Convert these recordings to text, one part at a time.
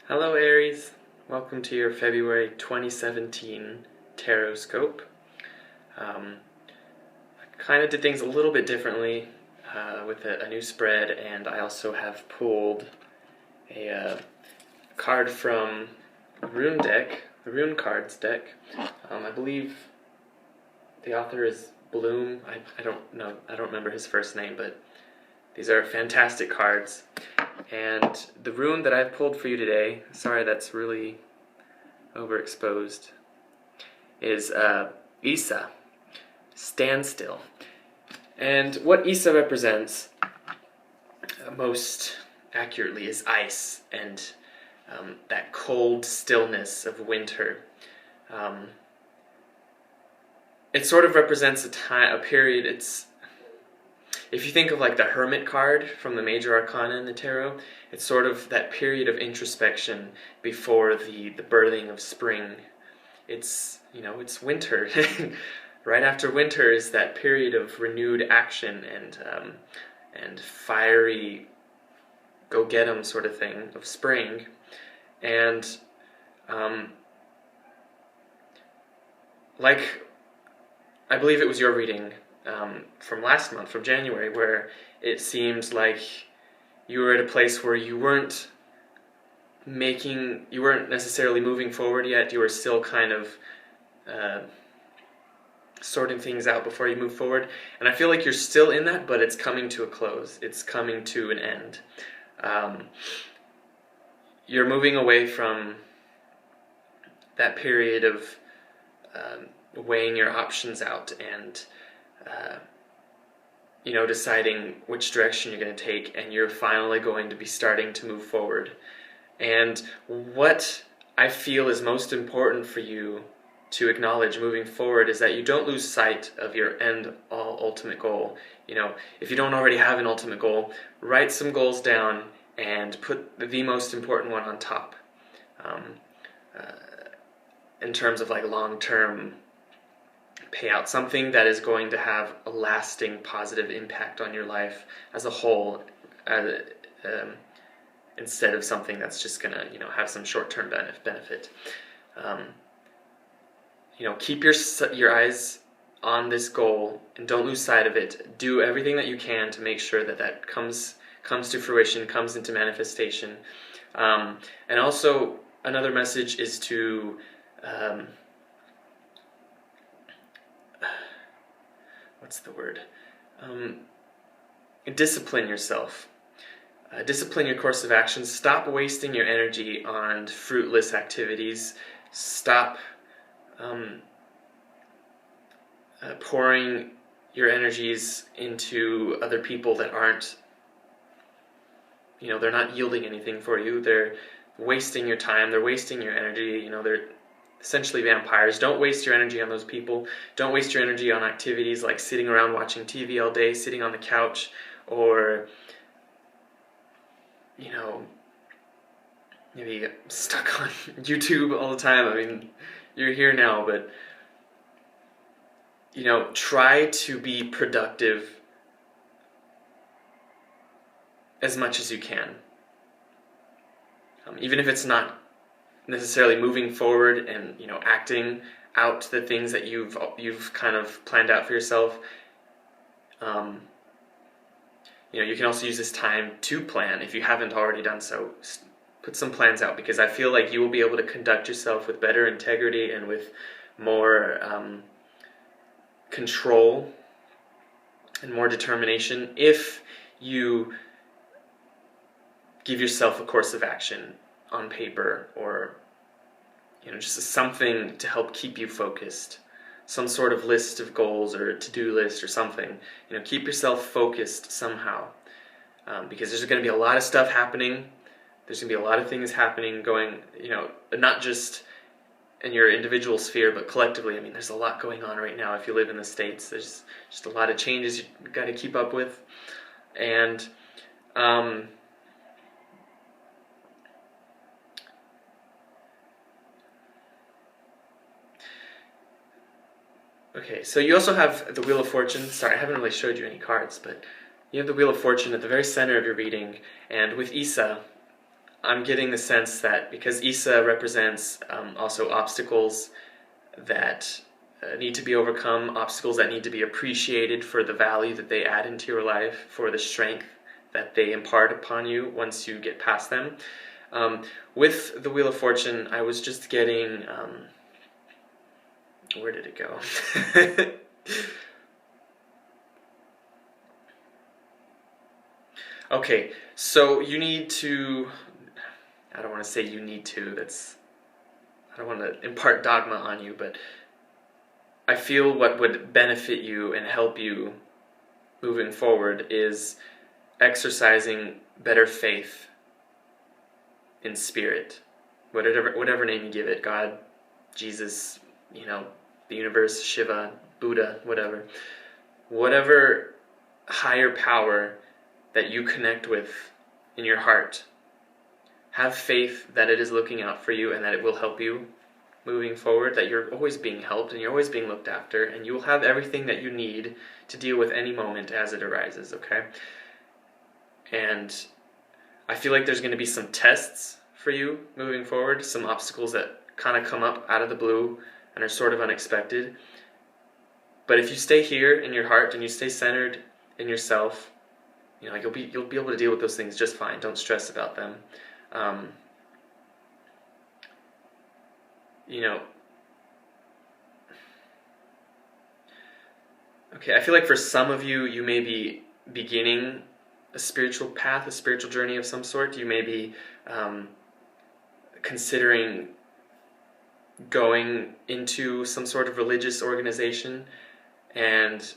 Hello Aries, welcome to your February 2017 Tarotscope. I kind of did things a little bit differently with a new spread, and I also have pulled a card from the Rune deck, the Rune cards deck. I believe the author is Bloom. I don't know, I don't remember his first name, but these are fantastic cards. And the rune that I've pulled for you today, sorry that's really overexposed, is Isa, standstill. And what Isa represents most accurately is ice and that cold stillness of winter. It sort of represents a period. If you think of like the Hermit card from the Major Arcana in the Tarot, it's sort of that period of introspection before the birthing of spring. It's winter. Right after winter is that period of renewed action and fiery go-get-'em sort of thing of spring. And like I believe it was your reading from last month, from January, where it seemed like you were at a place where you weren't necessarily moving forward yet. You were still kind of sorting things out before you move forward. And I feel like you're still in that, but it's coming to a close. It's coming to an end. You're moving away from that period of weighing your options out and deciding which direction you're going to take, and you're finally going to be starting to move forward. And what I feel is most important for you to acknowledge moving forward is that you don't lose sight of your ultimate goal. If you don't already have an ultimate goal, write some goals down and put the most important one on top. In terms of like long-term payout, something that is going to have a lasting positive impact on your life as a whole, instead of something that's just gonna have some short-term benefit. Keep your eyes on this goal and don't lose sight of it. Do everything that you can to make sure that comes to fruition, comes into manifestation. And also another message is to discipline yourself. Discipline your course of action. Stop wasting your energy on fruitless activities. Stop pouring your energies into other people that aren't, they're not yielding anything for you. They're wasting your time. They're wasting your energy. They're essentially vampires. Don't waste your energy on those people. Don't waste your energy on activities like sitting around watching TV all day, sitting on the couch, or maybe stuck on YouTube all the time. I mean, you're here now, but try to be productive as much as you can. Even if it's not necessarily moving forward and acting out the things that you've kind of planned out for yourself. You can also use this time to plan if you haven't already done so. Put some plans out, because I feel like you will be able to conduct yourself with better integrity and with more control and more determination if you give yourself a course of action on paper, or just something to help keep you focused, some sort of list of goals or to-do list or something. Keep yourself focused somehow, because there's going to be a lot of stuff happening. There's going to be a lot of things happening going, not just in your individual sphere, but collectively. I mean, there's a lot going on right now. If you live in the States, there's just a lot of changes you've got to keep up with. And okay, so you also have the Wheel of Fortune. Sorry, I haven't really showed you any cards, but you have the Wheel of Fortune at the very center of your reading. And with Isa, I'm getting the sense that because Isa represents also obstacles that need to be overcome, obstacles that need to be appreciated for the value that they add into your life, for the strength that they impart upon you once you get past them. With the Wheel of Fortune, I was just getting... where did it go? Okay, so you need to... I don't want to say you need to, I don't want to impart dogma on you, but I feel what would benefit you and help you moving forward is exercising better faith in spirit. Whatever name you give it, God, Jesus, the universe, Shiva, Buddha, whatever. Whatever higher power that you connect with in your heart, have faith that it is looking out for you and that it will help you moving forward, that you're always being helped and you're always being looked after, and you will have everything that you need to deal with any moment as it arises, okay? And I feel like there's going to be some tests for you moving forward, some obstacles that kind of come up out of the blue and are sort of unexpected. But if you stay here in your heart and you stay centered in yourself, you'll be able to deal with those things just fine. Don't stress about them. Okay, I feel like for some of you, you may be beginning a spiritual path, a spiritual journey of some sort. You may be considering going into some sort of religious organization, and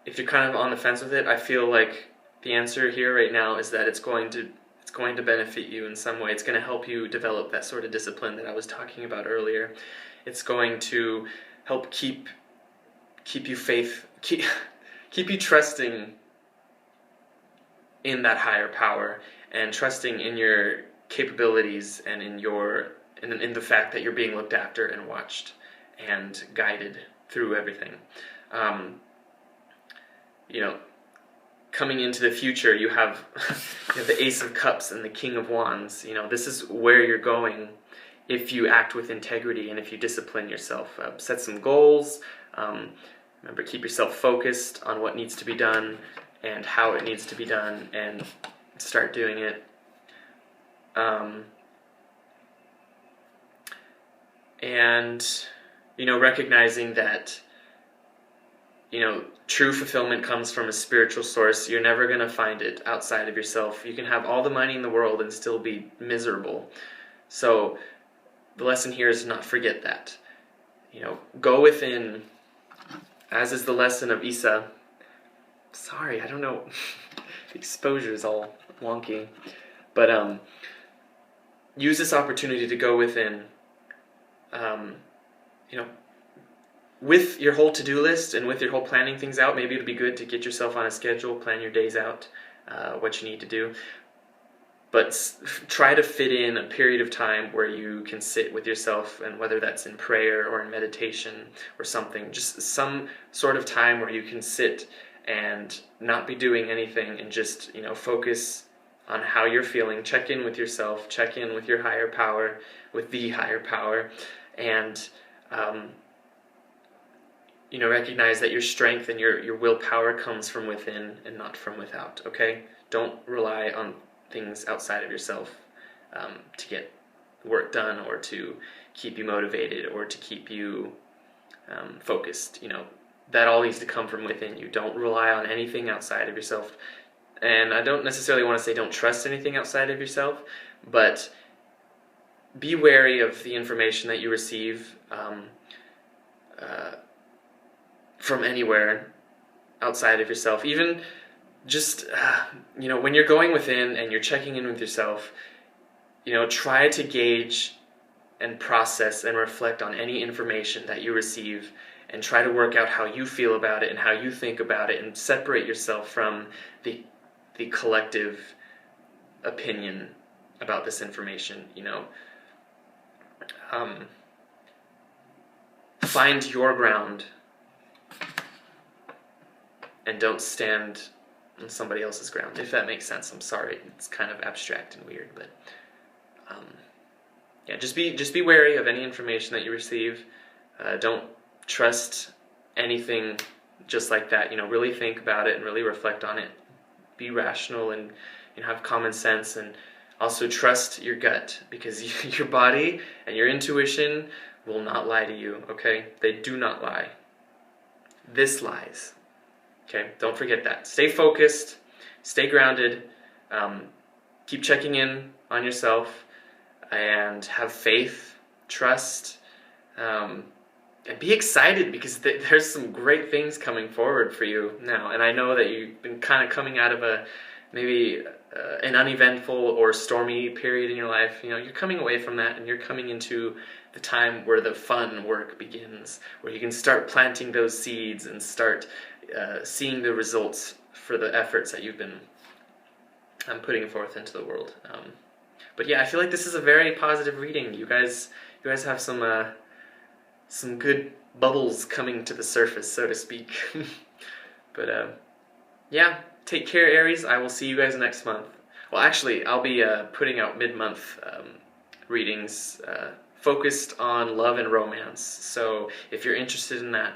if you're kind of on the fence with it, I feel like the answer here right now is that it's going to benefit you in some way. It's going to help you develop that sort of discipline that I was talking about earlier. It's going to help keep you trusting in that higher power and trusting in your capabilities and in the fact that you're being looked after and watched and guided through everything. Coming into the future, you have the Ace of Cups and the King of Wands. This is where you're going if you act with integrity and if you discipline yourself. Set some goals. Remember, keep yourself focused on what needs to be done and how it needs to be done, and start doing it. Recognizing that true fulfillment comes from a spiritual source. You're never going to find it outside of yourself. You can have all the money in the world and still be miserable. So the lesson here is to not forget that. Go within, as is the lesson of Isa. Sorry, I don't know. The exposure is all wonky. But use this opportunity to go within. With your whole to-do list and with your whole planning things out, maybe it would be good to get yourself on a schedule, plan your days out, what you need to do. But try to fit in a period of time where you can sit with yourself, and whether that's in prayer or in meditation or something, just some sort of time where you can sit and not be doing anything and just, focus on how you're feeling, check in with yourself, check in with your higher power, with the higher power, and recognize that your strength and your willpower comes from within and not from without, okay? Don't rely on things outside of yourself to get work done or to keep you motivated or to keep you focused. That all needs to come from within you. Don't rely on anything outside of yourself. And I don't necessarily want to say don't trust anything outside of yourself, but be wary of the information that you receive from anywhere outside of yourself. Even just, when you're going within and you're checking in with yourself, try to gauge and process and reflect on any information that you receive, and try to work out how you feel about it and how you think about it, and separate yourself from the collective opinion about this information. Find your ground and don't stand on somebody else's ground, if that makes sense. I'm sorry, it's kind of abstract and weird, but yeah, just be wary of any information that you receive. Don't trust anything just like that. Really think about it and really reflect on it. Be rational and have common sense, and also trust your gut, because your body and your intuition will not lie to you. Okay, they do not lie. This lies. Okay, don't forget that. Stay focused, stay grounded, keep checking in on yourself, and have faith, trust, and be excited, because there's some great things coming forward for you now. And I know that you've been kind of coming out of maybe an uneventful or stormy period in your life. You're coming away from that, and you're coming into the time where the fun work begins, where you can start planting those seeds and start seeing the results for the efforts that you've been putting forth into the world. But yeah, I feel like this is a very positive reading. You guys have some good bubbles coming to the surface, so to speak. But yeah, take care, Aries. I will see you guys next month. Well, actually, I'll be putting out mid-month readings focused on love and romance. So if you're interested in that,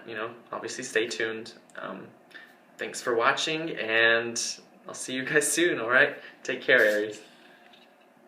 obviously stay tuned. Thanks for watching, and I'll see you guys soon, all right? Take care, Aries.